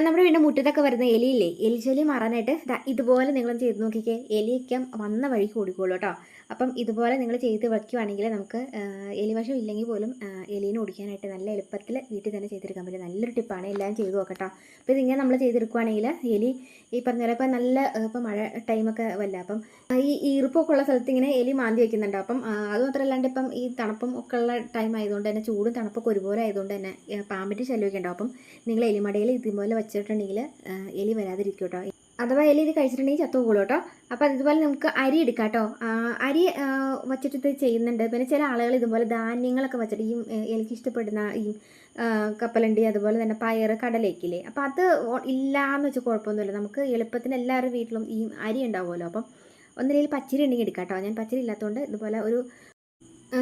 നമ്മുടെ വീടിൻ്റെ മുറ്റത്തൊക്കെ വരുന്ന എലിയില്ലേ, എലിശല്യ മാറാനായിട്ട് ഇതുപോലെ നിങ്ങളൊന്ന് ചെയ്ത് നോക്കിക്കേ. എലിയൊക്കെ വന്ന വഴിക്ക് ഓടിക്കോളൂ കേട്ടോ. അപ്പം ഇതുപോലെ നിങ്ങൾ ചെയ്ത് വയ്ക്കുവാണെങ്കിൽ നമുക്ക് എലിവശം ഇല്ലെങ്കിൽ പോലും എലീനെ ഓടിക്കാനായിട്ട് നല്ല എളുപ്പത്തിൽ വീട്ടിൽ തന്നെ ചെയ്തെടുക്കാൻ പറ്റും. നല്ലൊരു ടിപ്പാണ്, എല്ലാം ചെയ്ത് നോക്കട്ടോ. അപ്പോൾ ഇതിങ്ങനെ നമ്മൾ ചെയ്തെടുക്കുവാണെങ്കിൽ എലി ഈ പറഞ്ഞ പോലെ ഇപ്പം നല്ല ഇപ്പം മഴ ടൈമൊക്കെ വല്ല അപ്പം ഈ ഈർപ്പൊക്കെ ഉള്ള സ്ഥലത്ത് ഇങ്ങനെ എലി മാന്തി വയ്ക്കുന്നുണ്ട്. അപ്പം അത് മാത്രമല്ലാണ്ട് ഇപ്പം ഈ തണുപ്പും ഒക്കെ ഉള്ള ടൈം ആയതുകൊണ്ട് തന്നെ ചൂടും തണുപ്പൊക്കെ ഒരുപോലെ ആയതുകൊണ്ട് തന്നെ പാമ്പിൻ്റെ ശല്യമൊക്കെ ഉണ്ടാവും. അപ്പം നിങ്ങൾ എലിമടയിൽ ഇതുപോലെ വെച്ചിട്ടുണ്ടെങ്കിൽ എലി വരാതിരിക്കും കേട്ടോ. അഥവാ എലി ഇത് കഴിച്ചിട്ടുണ്ടെങ്കിൽ ചത്തു പോകുള്ളൂ കേട്ടോ. അപ്പോൾ അതുപോലെ നമുക്ക് അരി എടുക്കാം കേട്ടോ. അരി വച്ചിട്ട് ഇത് ചെയ്യുന്നുണ്ട്. പിന്നെ ചില ആളുകൾ ഇതുപോലെ ധാന്യങ്ങളൊക്കെ വെച്ചിട്ട് ഈ എനിക്ക് ഇഷ്ടപ്പെടുന്ന ഈ കപ്പലണ്ടി, അതുപോലെ തന്നെ പയർ, കടലയൊക്കെയില്ലേ, അപ്പോൾ അത് ഇല്ലയെന്ന് വെച്ചാൽ കുഴപ്പമൊന്നുമില്ല. നമുക്ക് എളുപ്പത്തിന് എല്ലാവരുടെ വീട്ടിലും ഈ അരി ഉണ്ടാവുമല്ലോ. അപ്പം ഒന്നില്ലെങ്കിൽ പച്ചരി ഉണ്ടെങ്കിൽ എടുക്കാം കേട്ടോ. ഞാൻ പച്ചരി ഇല്ലാത്തതുകൊണ്ട് ഇതുപോലെ ഒരു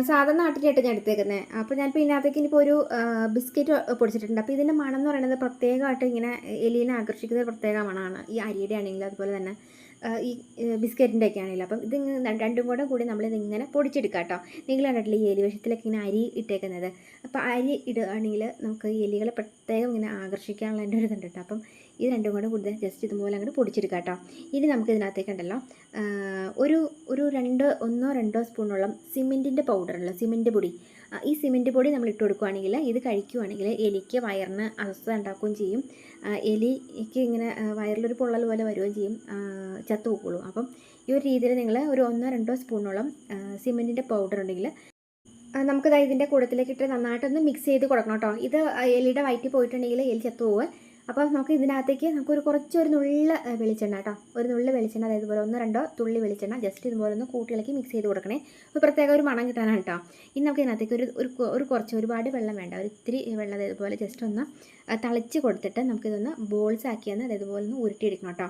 സാധാരണ നാട്ടിലായിട്ട് ഞാൻ എടുത്തേക്കുന്നത്. അപ്പോൾ ഞാനിപ്പോൾ ഇതിനകത്തേക്ക് ഇനിയിപ്പോൾ ഒരു ബിസ്ക്കറ്റ് പൊടിച്ചിട്ടുണ്ട്. അപ്പോൾ ഇതിൻ്റെ മണം എന്ന് പറയുന്നത് പ്രത്യേകമായിട്ട് ഇങ്ങനെ എലീനെ ആകർഷിക്കുന്ന പ്രത്യേക മണമാണ്. ഈ അരിയുടെ ആണെങ്കിലും അതുപോലെ തന്നെ ഈ ബിസ്ക്കറ്റിൻ്റെ ഒക്കെ ആണെങ്കിലും. അപ്പം ഇത് രണ്ടും കൂടി നമ്മളിതിങ്ങനെ പൊടിച്ചെടുക്കാം കേട്ടോ. നിങ്ങൾ കണ്ടിട്ടില്ലേ ഈ എലി വിഷത്തിലൊക്കെ ഇങ്ങനെ അരി ഇട്ടേക്കുന്നത്. അപ്പോൾ അരി ഇടുകയാണെങ്കിൽ നമുക്ക് ഈ എലികളെ പ്രത്യേകം ഇങ്ങനെ ആകർഷിക്കാനുള്ള എൻ്റെ ഒരു ഇതുണ്ട് കേട്ടോ. അപ്പം ഇത് രണ്ടും കൂടി ജസ്റ്റ് ഇതുപോലെ അങ്ങോട്ട് പൊടിച്ചെടുക്കാം കേട്ടോ. ഇനി നമുക്ക് ഇതിനകത്തേക്കുണ്ടല്ലോ ഒരു ഒന്നോ രണ്ടോ സ്പൂണോളം സിമെൻറ്റിൻ്റെ പൗഡറുള്ള സിമെൻറ്റ് പൊടി. ഈ സിമെൻറ്റ് പൊടി നമ്മൾ ഇട്ട് കൊടുക്കുകയാണെങ്കിൽ ഇത് കഴിക്കുകയാണെങ്കിൽ എലിക്ക് വയറിന് അസ്വസ്ഥത ഉണ്ടാക്കുകയും ചെയ്യും. എലിക്ക് ഇങ്ങനെ വയറിലൊരു പൊള്ളൽ പോലെ വരികയും ചെയ്യും, ചത്തു പോകുള്ളൂ. അപ്പം ഈ ഒരു രീതിയിൽ നിങ്ങൾ ഒരു ഒന്നോ രണ്ടോ സ്പൂണോളം സിമെൻറ്റിൻ്റെ പൗഡർ ഉണ്ടെങ്കിൽ നമുക്കിത് ഇതിൻ്റെ കൂടത്തിലേക്ക് ഇട്ട് നന്നായിട്ടൊന്ന് മിക്സ് ചെയ്ത് കൊടുക്കണം കേട്ടോ. ഇത് എലിയുടെ വയറ്റിൽ പോയിട്ടുണ്ടെങ്കിൽ എലി ചത്തു പോകുക. അപ്പോൾ നമുക്ക് ഇതിനകത്തേക്ക് കുറച്ചൊരു നുള്ള വെളിച്ചെണ്ണ കേട്ടോ, ഒരു നുള്ള വെളിച്ചെണ്ണ, അതായത് ഇതുപോലെ ഒന്നോ രണ്ടോ തുള്ളി വെളിച്ചെണ്ണ ജസ്റ്റ് ഇതുപോലെ ഒന്ന് കൂട്ടിയിളക്കി മിക്സ് ചെയ്ത് കൊടുക്കണേ. അപ്പോൾ പ്രത്യേക ഒരു മണം കിട്ടാനാണ് കേട്ടോ. ഇനി നമുക്ക് ഇതിനകത്തേക്ക് കുറച്ച് ഒരുപാട് വെള്ളം വേണ്ട, ഒരു ഇത്തിരി വെള്ളം ഇതുപോലെ ജസ്റ്റ് ഒന്ന് തളിച്ച് കൊടുത്തിട്ട് നമുക്കിതൊന്ന് ബോൾസ് ആക്കിയെന്ന് ഇതുപോലെ ഒന്ന് ഉരുട്ടിയെടുക്കണം കേട്ടോ.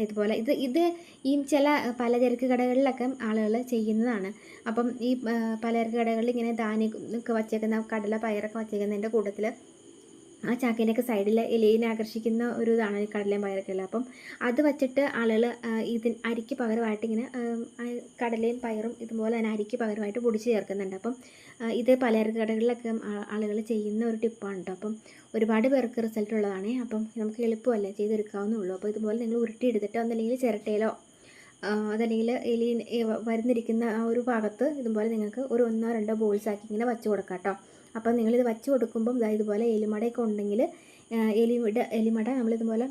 ഇതുപോലെ ഇത് ഈ ചില പലചരക്ക് കടകളിലൊക്കെ ആളുകൾ ചെയ്യുന്നതാണ്. അപ്പം ഈ പലചരക്ക് കടകളിൽ ഇങ്ങനെ ധാന്യമൊക്കെ വച്ചേക്കുന്ന കടല, പയറൊക്കെ വച്ചേക്കുന്നതിൻ്റെ കൂട്ടത്തിൽ ആ ചാക്കിൻ്റെയൊക്കെ സൈഡിൽ എലീനെ ആകർഷിക്കുന്ന ഒരു ഇതാണ് കടലയും പയറൊക്കെ ഉള്ളത്. അപ്പം അത് വച്ചിട്ട് ആളുകൾ അരിക്ക് പകരമായിട്ട് ഇങ്ങനെ കടലയും പയറും ഇതുപോലെ തന്നെ അരിക്ക് പകരമായിട്ട് പൊടിച്ച് ചേർക്കുന്നുണ്ട്. അപ്പം ഇത് പലചരക്ക് കടകളിലൊക്കെ ആളുകൾ ചെയ്യുന്ന ഒരു ടിപ്പാണ് കേട്ടോ. അപ്പം ഒരുപാട് പേർക്ക് റിസൾട്ട് ഉള്ളതാണ്. അപ്പം നമുക്ക് എളുപ്പമല്ലേ, ചെയ്തെടുക്കാവുന്നുള്ളൂ. അപ്പോൾ ഇതുപോലെ നിങ്ങൾ ഉരുട്ടിയെടുത്തിട്ട് ഒന്നല്ലെങ്കിൽ ചിരട്ടയിലോ അതല്ലെങ്കിൽ എലി വരുന്നിരിക്കുന്ന ആ ഒരു ഭാഗത്ത് ഇതുപോലെ നിങ്ങൾക്ക് ഒരു ഒന്നോ രണ്ടോ ബോൾസ് ആക്കി ഇങ്ങനെ വച്ച് കൊടുക്കാം കേട്ടോ. അപ്പോൾ നിങ്ങളിത് വച്ച് കൊടുക്കുമ്പം ഇതുപോലെ എലിമടയൊക്കെ ഉണ്ടെങ്കിൽ എലിമട നമ്മളിതുപോലെ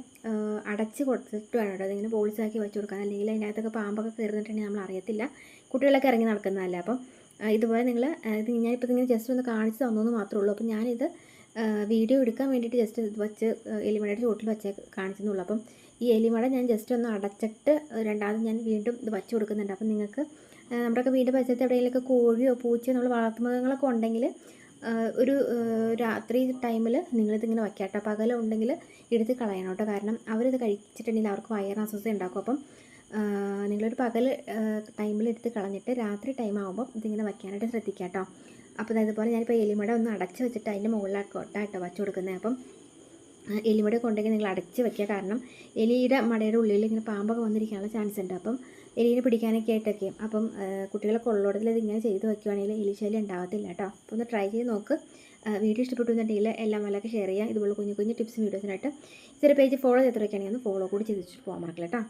അടച്ച് കൊടുത്തിട്ട് വേണം കേട്ടോ അതിങ്ങനെ ബോൾസാക്കി വെച്ച് കൊടുക്കാൻ. അല്ലെങ്കിൽ അതിനകത്തൊക്കെ പാമ്പൊക്കെ കയറുന്നിട്ടുണ്ടെങ്കിൽ നമ്മൾ അറിയത്തില്ല, കുട്ടികളൊക്കെ ഇറങ്ങി നടക്കുന്നതല്ല. അപ്പം ഇതുപോലെ നിങ്ങൾ ഞാനിപ്പോൾ ഇങ്ങനെ ജസ്റ്റ് ഒന്ന് കാണിച്ച് തന്നു മാത്രമേ ഉള്ളൂ. അപ്പം ഞാനിത് വീഡിയോ എടുക്കാൻ വേണ്ടിയിട്ട് ജസ്റ്റ് ഇത് വെച്ച് എലിമടയുടെ ചുവട്ടിൽ വെച്ച് കാണിച്ചെന്നുള്ളൂ. അപ്പം ഈ എലിമട ഞാൻ ജസ്റ്റ് ഒന്ന് അടച്ചിട്ട് രണ്ടാമത് ഞാൻ വീണ്ടും ഇത് വച്ച് കൊടുക്കുന്നുണ്ട്. അപ്പം നിങ്ങൾക്ക് നമ്മുടെയൊക്കെ വീടിൻ്റെ പരിസരത്ത് എവിടെയെങ്കിലുമൊക്കെ കോഴിയോ പൂച്ചയോ നമ്മൾ വളർത്തുമൃഗങ്ങളൊക്കെ ഉണ്ടെങ്കിൽ ഒരു രാത്രി ടൈമിൽ നിങ്ങളിതിങ്ങനെ വയ്ക്കാം കേട്ടോ. പകലുണ്ടെങ്കിൽ എടുത്ത് കളയണം കേട്ടോ. കാരണം അവരിത് കഴിച്ചിട്ടുണ്ടെങ്കിൽ അവർക്ക് വയറിന് അസ്വസ്ഥത ഉണ്ടാക്കും. അപ്പം നിങ്ങളൊരു പകൽ ടൈമിൽ എടുത്ത് കളഞ്ഞിട്ട് രാത്രി ടൈം ആകുമ്പോൾ ഇതിങ്ങനെ വയ്ക്കാനായിട്ട് ശ്രദ്ധിക്കാം കേട്ടോ. അപ്പോൾ ഇതുപോലെ ഞാനിപ്പോൾ എലിമട ഒന്ന് അടച്ച് വെച്ചിട്ട് അതിൻ്റെ മുകളിലായിട്ടോ വച്ച് കൊടുക്കുന്നത്. അപ്പം എലിമട കൊണ്ടെങ്കിൽ നിങ്ങൾ അടച്ച് വെക്കുക. കാരണം എലിയുടെ മടയുടെ ഉള്ളിൽ ഇങ്ങനെ പാമ്പൊക്കെ വന്നിരിക്കാനുള്ള ചാൻസ് ഉണ്ട്. അപ്പം എലീനെ പിടിക്കാനൊക്കെ ആയിട്ടൊക്കെ. അപ്പം കുട്ടികളൊക്കെ ഉള്ളോടത്തിൽ ഇതിങ്ങനെ ചെയ്ത് വെക്കുകയാണെങ്കിൽ എലിശല്യം ഉണ്ടാകത്തില്ല കേട്ടോ. അപ്പോൾ ഒന്ന് ട്രൈ ചെയ്ത് നോക്ക്. വീഡിയോ ഇഷ്ടപ്പെട്ടു എന്നുണ്ടെങ്കിൽ എല്ലാം വല്ലതൊക്കെ ഷെയർ ചെയ്യുക. ഇതുപോലെ കുഞ്ഞു ടിപ്സും വീഡിയോസിനായിട്ട് ഇതൊരു പേജ് ഫോളോ ചെയ്ത് വെക്കുകയാണെങ്കിൽ ഒന്ന് ഫോളോ കൂടി ചെയ്ത് വെച്ചിട്ട് പോകാൻ മറക്കില്ല കേട്ടോ.